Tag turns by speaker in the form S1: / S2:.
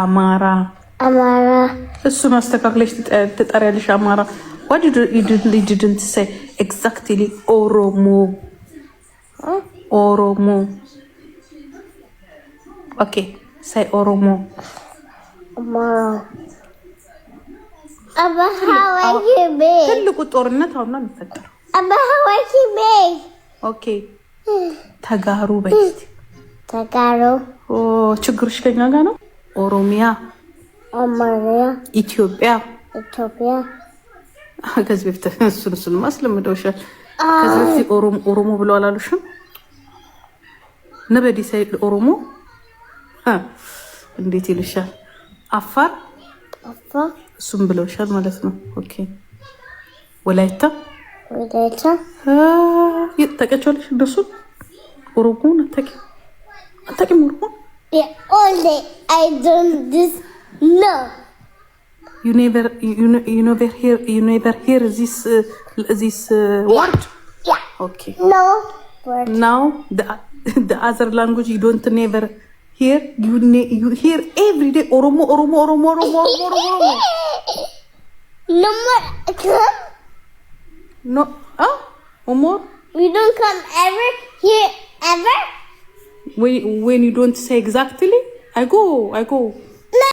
S1: Amara.
S2: Amara.
S1: እሱ ማስተካከለሽ ትጠሪያለሽ አማራ. What you didn't say exactly Oromo. Oromo. Okay, say Oromo.
S2: Amara. Abba how are you be?
S1: ትልቁ ጦርነት አሁን ነው የሚፈጠረው.
S2: Abba how are you be?
S1: Okay. ተጋሩ በስቲ.
S2: ተጋሩ.
S1: ችግርሽ ከኛ ጋር ነው? ኦሮሚያ
S2: አማርያ
S1: ኢትዮጵያ ከዚህ በፊት እሱን ማስለምደውሻል። ከዚህ በፊት ኦሮሞ ብለው አላሉሽም? ነበዲ ሳይድ ኦሮሞ እንዴት ይልሻል? አፋር እሱም ብለውሻል ማለት ነው። ኦኬ ወላይታ ተቀጫለሽ እንደሱ ኦሮሞ አታውቂም ኦሮሞ?
S2: Yeah, all day I don't this no.
S1: You never hear this word?
S2: Yeah.
S1: Okay.
S2: No word.
S1: Now the other language you don't never hear. You hear every day Oromo.
S2: No more come.
S1: No. More?
S2: We don't come ever here ever.
S1: When you don't say exactly, I go.